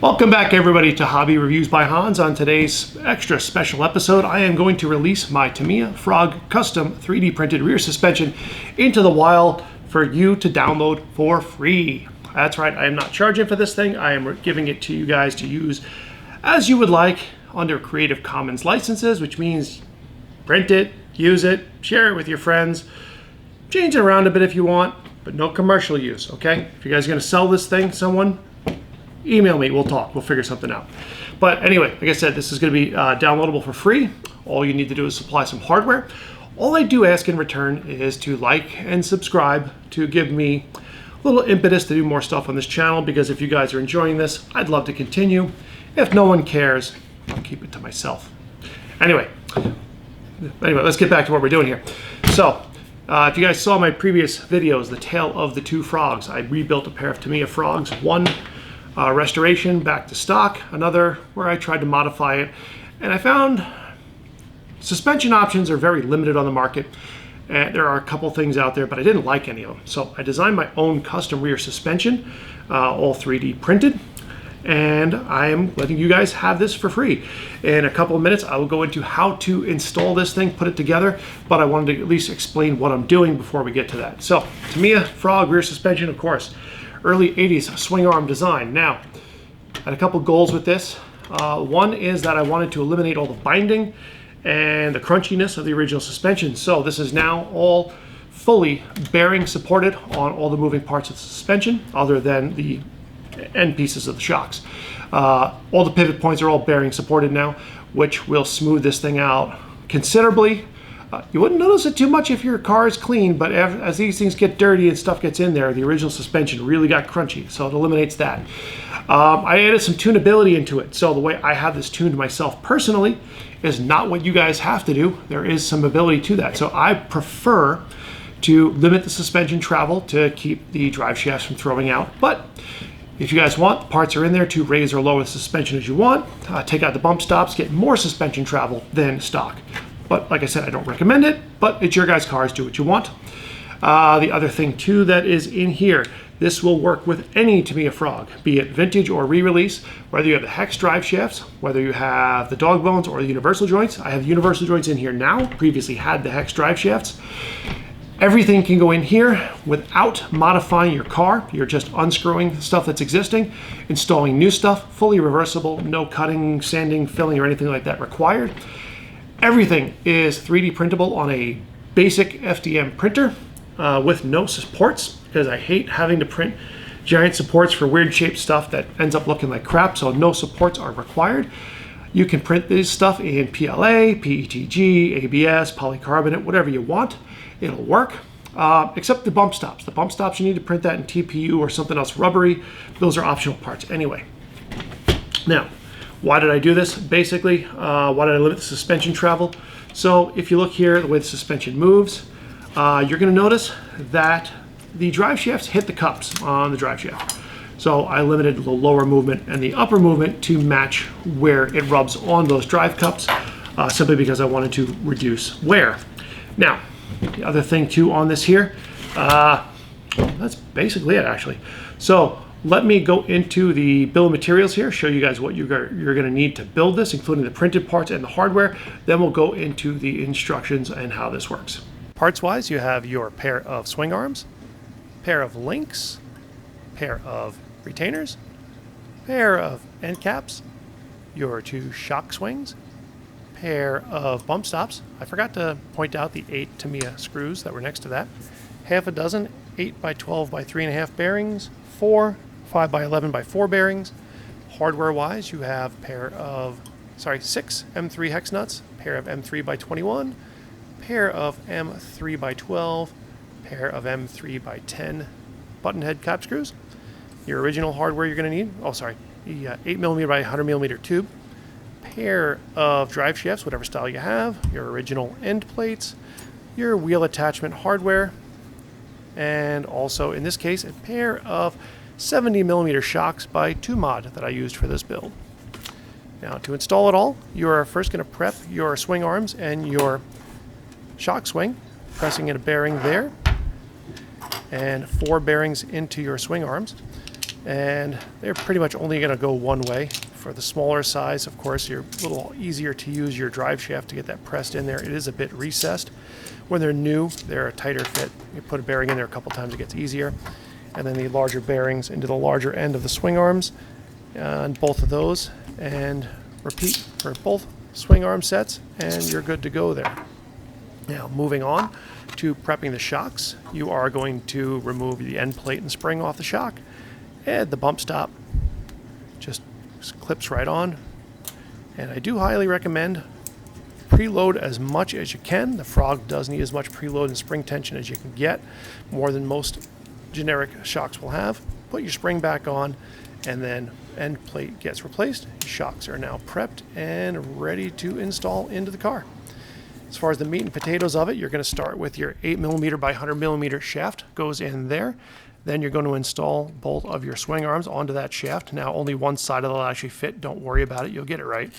Welcome back everybody to Hobby Reviews by Hans. On today's extra special episode, I am going to release my Tamiya Frog custom 3D printed rear suspension into the wild for you to download for free. That's right, I am not charging for this thing. I am giving it to you guys to use as you would like under Creative Commons licenses, which means print it, use it, share it with your friends, change it around a bit if you want, but no commercial use, okay? If you guys are gonna sell this thing to someone, email me, we'll talk, we'll figure something out. But anyway, like I said, this is going to be downloadable for free. All you need to do is supply some hardware. All I do ask in return is to like and subscribe to give me a little impetus to do more stuff on this channel, because if you guys are enjoying this, I'd love to continue. If no one cares, I'll keep it to myself. Anyway, let's get back to what we're doing here. So, if you guys saw my previous videos, The Tale of the Two Frogs, I rebuilt a pair of Tamiya Frogs, one restoration back to stock, another where I tried to modify it, and I found suspension options are very limited on the market, and there are a couple things out there, but I didn't like any of them. So I designed my own custom rear suspension, all 3D printed, and I am letting you guys have this for free. In a couple of minutes, I will go into how to install this thing, put it together, but I wanted to at least explain what I'm doing before we get to that. So Tamiya Frog rear suspension, of course. Early 80s swing arm design. Now, I had a couple goals with this. One is that I wanted to eliminate all the binding and the crunchiness of the original suspension. So this is now all fully bearing supported on all the moving parts of the suspension, other than the end pieces of the shocks. All the pivot points are all bearing supported now, which will smooth this thing out considerably. You wouldn't notice it too much if your car is clean, but as these things get dirty and stuff gets in there, the original suspension really got crunchy, so it eliminates that. I added some tunability into it, so the way I have this tuned myself personally is not what you guys have to do. There is some ability to that, so I prefer to limit the suspension travel to keep the drive shafts from throwing out, but if you guys want, parts are in there to raise or lower the suspension as you want. Take out the bump stops, get more suspension travel than stock. But like I said, I don't recommend it, but it's your guys' cars, do what you want. The other thing too that is in here, this will work with any Tamiya Frog, be it vintage or re-release, whether you have the hex drive shafts, whether you have the dog bones or the universal joints. I have universal joints in here now, previously had the hex drive shafts. Everything can go in here without modifying your car. You're just unscrewing stuff that's existing, installing new stuff, fully reversible, no cutting, sanding, filling, or anything like that required. Everything is 3D printable on a basic FDM printer with no supports, because I hate having to print giant supports for weird shaped stuff that ends up looking like crap, so no supports are required. You can print this stuff in PLA, PETG, ABS, polycarbonate, whatever you want. It'll work, except the bump stops. The bump stops, you need to print that in TPU or something else rubbery. Those are optional parts anyway. Now, why did I do this? Basically, why did I limit the suspension travel? So if you look here, the way the suspension moves, you're gonna notice that the drive shafts hit the cups on the drive shaft. So I limited the lower movement and the upper movement to match where it rubs on those drive cups, simply because I wanted to reduce wear. Now, the other thing too on this here, that's basically it actually. So let me go into the bill of materials here, show you guys what you're going to need to build this, including the printed parts and the hardware. Then we'll go into the instructions and how this works. Parts-wise, you have your pair of swing arms, pair of links, pair of retainers, pair of end caps, your two shock swings, pair of bump stops. I forgot to point out the 8 Tamiya screws that were next to that. Half a dozen 8x12 by 3.5 bearings, 4 5x11 by 4 bearings. Hardware wise, you have 6 M3 hex nuts, pair of M3 by 21, pair of M3 by 12, pair of M3 by 10 button head cap screws. Your original hardware you're going to need, the 8mm by 100mm tube, pair of drive shafts, whatever style you have, your original end plates, your wheel attachment hardware, and also in this case a pair of 70mm shocks by 2mod that I used for this build. Now to install it all, you are first going to prep your swing arms and your shock swing, pressing in a bearing there and 4 bearings into your swing arms. and they're pretty much only going to go one way. For the smaller size, of course, you're a little easier to use your drive shaft to get that pressed in there. It is a bit recessed. When they're new, they're a tighter fit. You put a bearing in there a couple times, it gets easier. And then the larger bearings into the larger end of the swing arms on both of those, and repeat for both swing arm sets, and you're good to go there. Now, moving on to prepping the shocks, you are going to remove the end plate and spring off the shock, and the bump stop just clips right on. And I do highly recommend preload as much as you can. The Frog does need as much preload and spring tension as you can get, more than most generic shocks will have. Put your spring back on, and then end plate gets replaced. Your shocks are now prepped and ready to install into the car. As far as the meat and potatoes of it, you're going to start with your 8mm by 100mm shaft goes in there. Then you're going to install both of your swing arms onto that shaft. Now, only one side of it will actually fit. Don't worry about it. You'll get it right.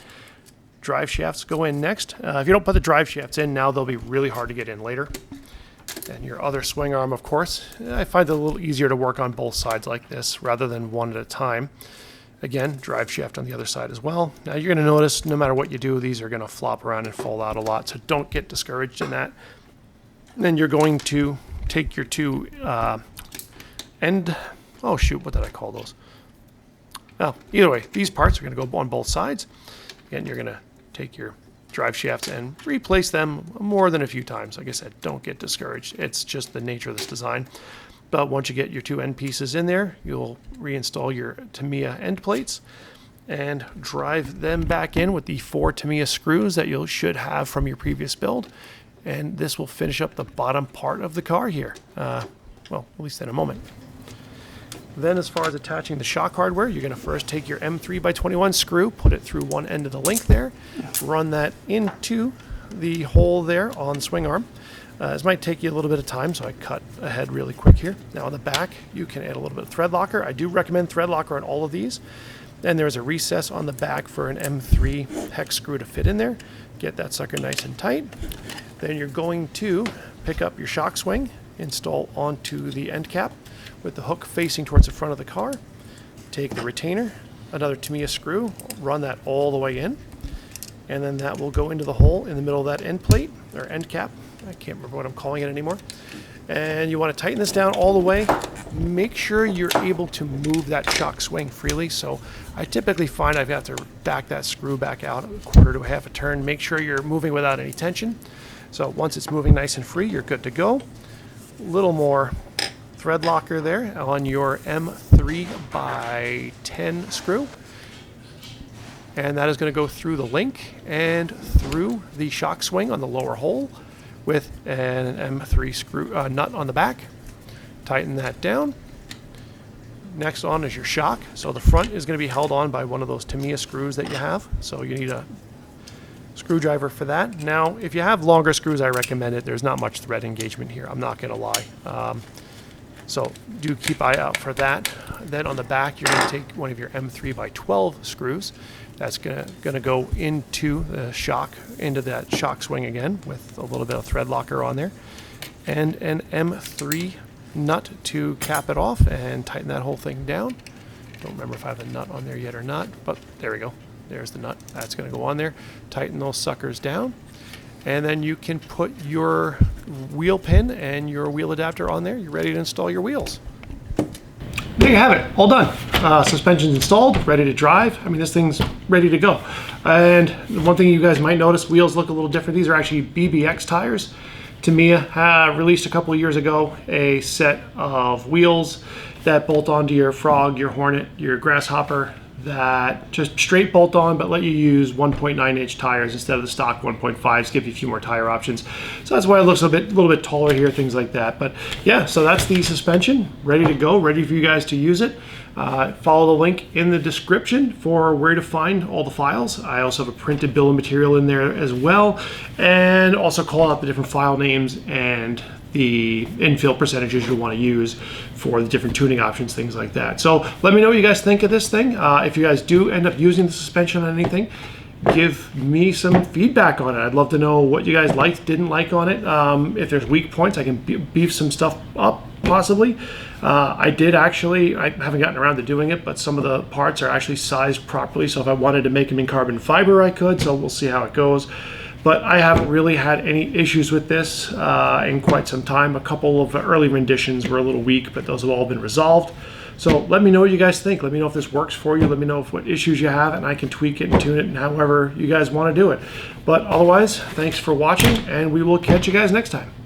Drive shafts go in next. If you don't put the drive shafts in now, they'll be really hard to get in later. And your other swing arm, of course. I find it a little easier to work on both sides like this rather than one at a time. Again, drive shaft on the other side as well. Now, you're going to notice no matter what you do, these are going to flop around and fall out a lot, so don't get discouraged in that. Then you're going to take your two oh shoot, what did I call those? Oh, either way, these parts are going to go on both sides. Again, you're going to take your drive shafts and replace them more than a few times. Like I said, don't get discouraged. It's just the nature of this design. But once you get your two end pieces in there, you'll reinstall your Tamiya end plates and drive them back in with the 4 Tamiya screws that you should have from your previous build. And this will finish up the bottom part of the car here. Well, at least in a moment. Then as far as attaching the shock hardware, you're going to first take your M3x21 screw, put it through one end of the link there, run that into the hole there on the swing arm. This might take you a little bit of time, so I cut ahead really quick here. Now on the back, you can add a little bit of thread locker. I do recommend thread locker on all of these. Then there's a recess on the back for an M3 hex screw to fit in there. Get that sucker nice and tight. Then you're going to pick up your shock swing, install onto the end cap with the hook facing towards the front of the car. Take the retainer, another Tamiya screw, run that all the way in, and then that will go into the hole in the middle of that end plate, or end cap. I can't remember what I'm calling it anymore. And you want to tighten this down all the way. Make sure you're able to move that shock swing freely. So I typically find I've got to back that screw back out a quarter to a half a turn. Make sure you're moving without any tension. So once it's moving nice and free, you're good to go. A little more thread locker there on your M3x10 screw. And that is going to go through the link and through the shock swing on the lower hole with an M3 screw nut on the back. Tighten that down. Next on is your shock. So the front is going to be held on by one of those Tamiya screws that you have. So you need a screwdriver for that. Now, if you have longer screws, I recommend it. There's not much thread engagement here. I'm not going to lie. So do keep eye out for that. Then on the back, you're going to take one of your M3x12 screws. That's going to go into the shock, into that shock swing again with a little bit of thread locker on there. And an M3 nut to cap it off and tighten that whole thing down. Don't remember if I have a nut on there yet or not, but there we go. There's the nut. That's going to go on there. Tighten those suckers down. And then you can put your wheel pin and your wheel adapter on there. You're ready to install your wheels. There you have it, all done. Suspension's installed, ready to drive. I mean, this thing's ready to go. And one thing you guys might notice, wheels look a little different. These are actually BBX tires. Tamiya released a couple of years ago a set of wheels that bolt onto your Frog, your Hornet, your Grasshopper, that just straight bolt on, but let you use 1.9 inch tires instead of the stock 1.5s, give you a few more tire options. So that's why it looks a little bit taller here, things like that. But yeah, so that's the suspension, ready to go, ready for you guys to use it. Follow the link in the description for where to find all the files. I also have a printed bill of material in there as well, and also call out the different file names and the infill percentages you want to use for the different tuning options, things like that. So let me know what you guys think of this thing. If you guys do end up using the suspension on anything, give me some feedback on it. I'd love to know what you guys liked, didn't like on it. If there's weak points, I can beef some stuff up possibly. I haven't gotten around to doing it, but some of the parts are actually sized properly, so if I wanted to make them in carbon fiber, I could, so we'll see how it goes. But I haven't really had any issues with this in quite some time. A couple of early renditions were a little weak, but those have all been resolved. So let me know what you guys think. Let me know if this works for you. Let me know what issues you have, and I can tweak it and tune it however you guys want to do it. But otherwise, thanks for watching, and we will catch you guys next time.